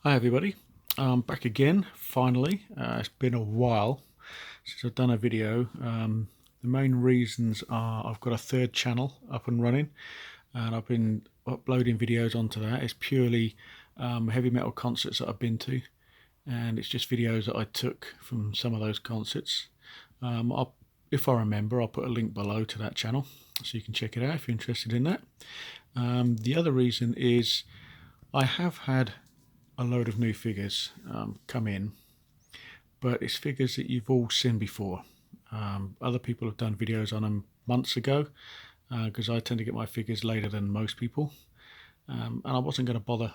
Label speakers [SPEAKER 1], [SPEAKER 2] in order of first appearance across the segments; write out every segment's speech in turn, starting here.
[SPEAKER 1] Hi everybody, I'm back again finally. It's been a while since I've done a video. The main reasons are I've got a third channel up and running and I've been uploading videos onto that. It's purely heavy metal concerts that I've been to, and it's just videos that I took from some of those concerts. If I remember, I'll put a link below to that channel so you can check it out if you're interested in that. The other reason is I have had a load of new figures come in, but it's figures that you've all seen before. Other people have done videos on them months ago, because I tend to get my figures later than most people, and I wasn't going to bother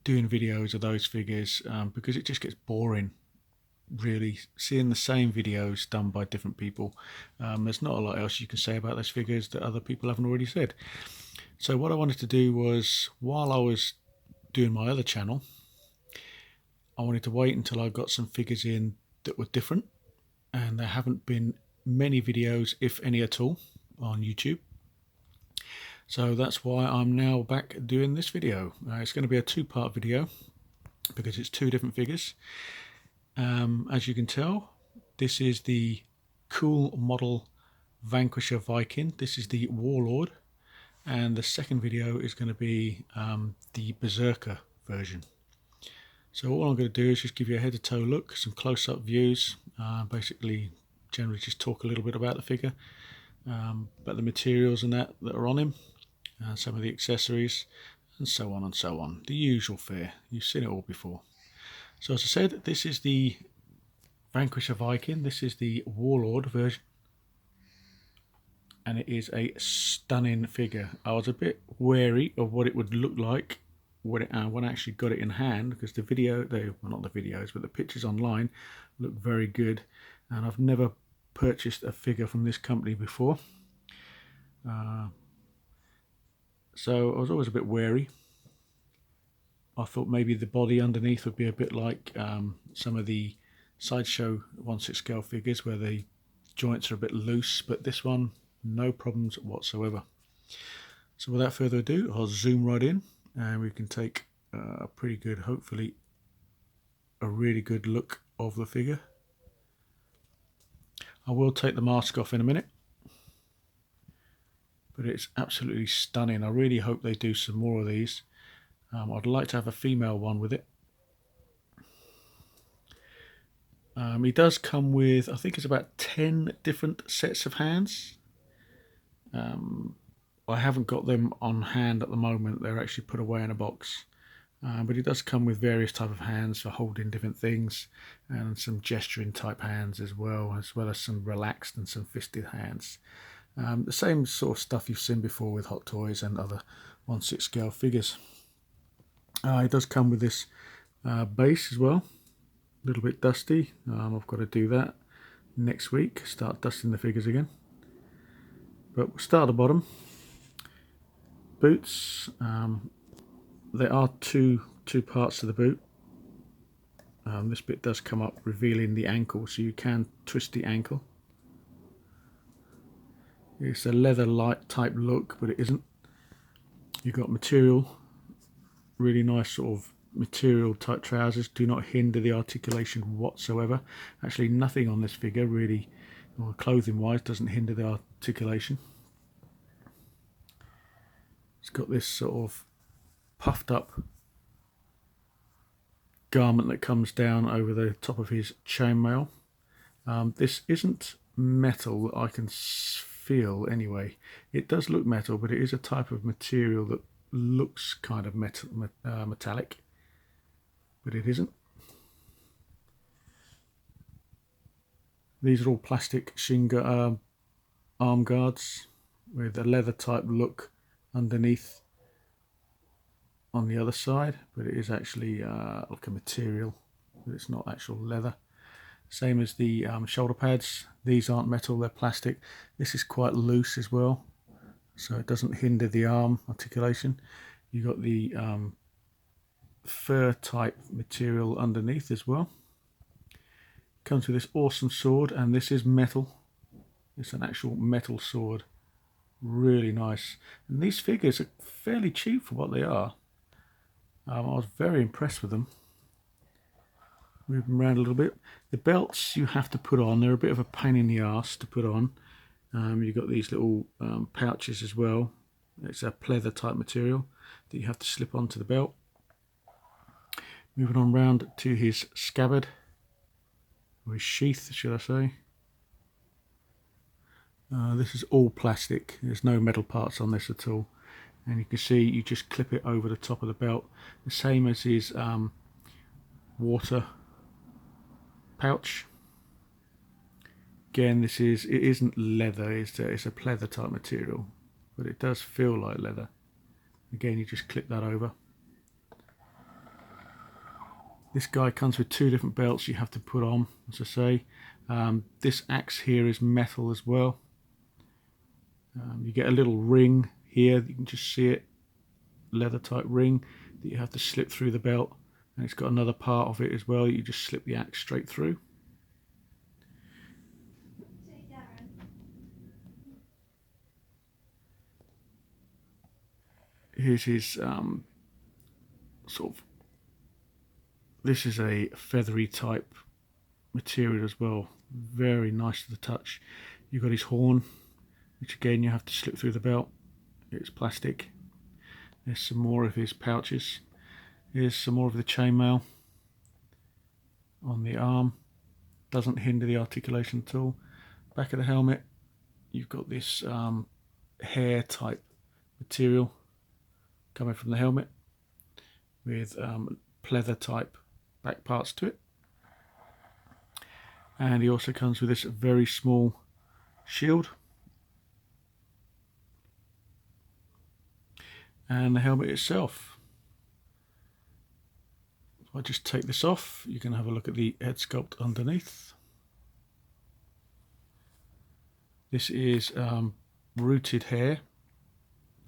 [SPEAKER 1] doing videos of those figures because it just gets boring, really, seeing the same videos done by different people. There's not a lot else you can say about those figures that other people haven't already said. So what I wanted to do was, while I was doing my other channel, I wanted to wait until I got some figures in that were different, and there haven't been many videos, if any at all, on YouTube. So that's why I'm now back doing this video. It's going to be a two-part video because it's two different figures. As you can tell, this is the Coomodel Vanquisher Viking. This is the Warlord, and the second video is going to be the Berserker version. So all I'm going to do is just give you a head-to-toe look, some close-up views, basically generally just talk a little bit about the figure, about the materials and that are on him, some of the accessories, and so on and so on. The usual fare. You've seen it all before. So as I said, this is the Vanquisher Viking. This is the Warlord version, and it is a stunning figure. I was a bit wary of what it would look like when I actually got it in hand, because the video, well, not the videos, but the pictures online look very good, and I've never purchased a figure from this company before, so I was always a bit wary. I thought maybe the body underneath would be a bit like some of the Sideshow 1/6 scale figures where the joints are a bit loose, but this one, no problems whatsoever. So without further ado, I'll zoom right in and we can take a pretty good, hopefully a really good look of the figure. I will take the mask off in a minute, but it's absolutely stunning. I really hope they do some more of these. I'd like to have a female one with it. He does come with, I think it's about 10 different sets of hands. I haven't got them on hand at the moment. They're actually put away in a box. But it does come with various type of hands for holding different things, and some gesturing type hands as well as some relaxed and some fisted hands. The same sort of stuff you've seen before with Hot Toys and other 1/6 scale figures. It does come with this base as well. A little bit dusty. I've got to do that next week, start dusting the figures again. But we'll start at the bottom. Boots. There are two parts to the boot. This bit does come up revealing the ankle, so you can twist the ankle. It's a leather light type look, but it isn't. You've got material, really nice sort of material type trousers, do not hinder the articulation whatsoever. Actually nothing on this figure really, or clothing wise, doesn't hinder the articulation. It's got this sort of puffed up garment that comes down over the top of his chainmail. This isn't metal that I can feel anyway. It does look metal, but it is a type of material that looks kind of metallic, but it isn't. These are all plastic arm guards with a leather type look underneath on the other side, but it is actually like a material, but it's not actual leather. Same as the shoulder pads. These aren't metal, they're plastic. This is quite loose as well, so it doesn't hinder the arm articulation. You've got the fur type material underneath as well. Comes with this awesome sword, and this is metal. It's an actual metal sword. Really nice. And these figures are fairly cheap for what they are. I was very impressed with them. Move them around a little bit. The belts you have to put on, they're a bit of a pain in the arse to put on. You've got these little pouches as well. It's a pleather type material that you have to slip onto the belt. Moving on round to his scabbard, or his sheath should I say. This is all plastic, there's no metal parts on this at all. And you can see you just clip it over the top of the belt, the same as his water pouch. Again, it isn't leather, it's a pleather type material, but it does feel like leather. Again, you just clip that over. This guy comes with two different belts you have to put on, as I say. This axe here is metal as well. You get a little ring here, you can just see it, leather type ring that you have to slip through the belt, and it's got another part of it as well, you just slip the axe straight through. Here's his sort of, this is a feathery type material as well, very nice to the touch. You've got his horn, which again you have to slip through the belt, it's plastic. There's some more of his pouches. Here's some more of the chainmail on the arm, doesn't hinder the articulation at all. Back of the helmet, you've got this hair type material coming from the helmet with pleather type back parts to it. And he also comes with this very small shield. And the helmet itself. If I just take this off, you can have a look at the head sculpt underneath. This is rooted hair.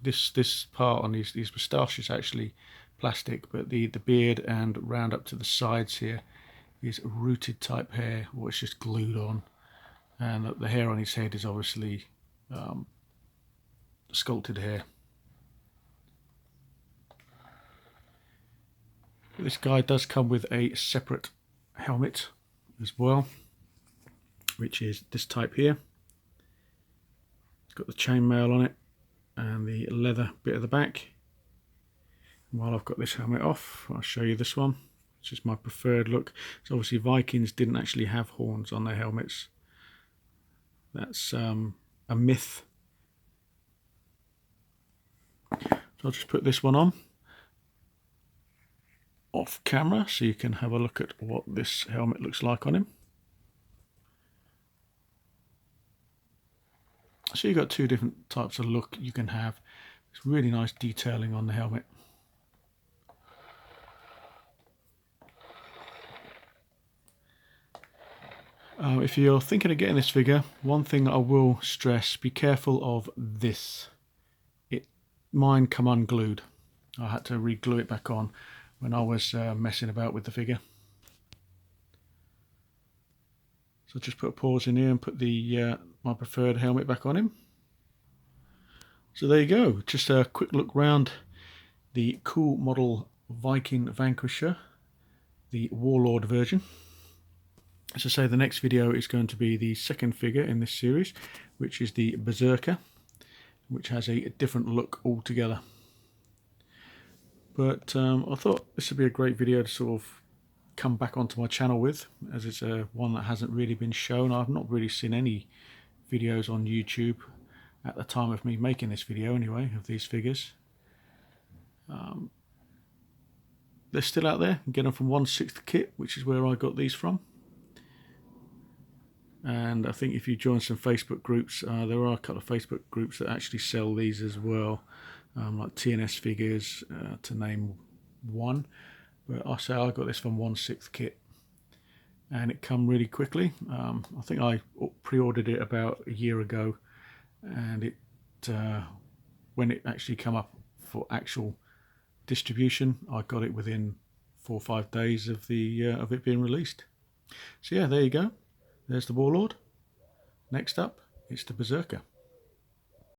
[SPEAKER 1] This part on these moustaches is actually plastic, but the beard and round up to the sides here is rooted type hair, or it's just glued on. And the hair on his head is obviously sculpted hair. This guy does come with a separate helmet as well, which is this type here. It's got the chainmail on it and the leather bit at the back. And while I've got this helmet off, I'll show you this one, which is my preferred look. So obviously Vikings didn't actually have horns on their helmets. That's a myth. So I'll just put this one on off camera so you can have a look at what this helmet looks like on him. So you've got two different types of look you can have. It's really nice detailing on the helmet. If you're thinking of getting this figure, one thing I will stress, be careful of this. Mine come unglued. I had to re-glue it back on when I was messing about with the figure. So just put a pause in here and put the my preferred helmet back on him. So there you go, just a quick look round the Coomodel Viking Vanquisher, the Warlord version. As I say, the next video is going to be the second figure in this series, which is the Berserker, which has a different look altogether. But I thought this would be a great video to sort of come back onto my channel with, as it's one that hasn't really been shown. I've not really seen any videos on YouTube at the time of me making this video anyway, of these figures. They're still out there. You can get them from 1/6 kit, which is where I got these from. And I think if you join some Facebook groups, there are a couple of Facebook groups that actually sell these as well, like TNS figures, to name one. But I say I got this from 1/6 kit, and it come really quickly. I think I pre-ordered it about a year ago, and it when it actually come up for actual distribution, I got it within 4 or 5 days of it being released. So yeah, there you go. There's the Warlord. Next up, it's the Berserker.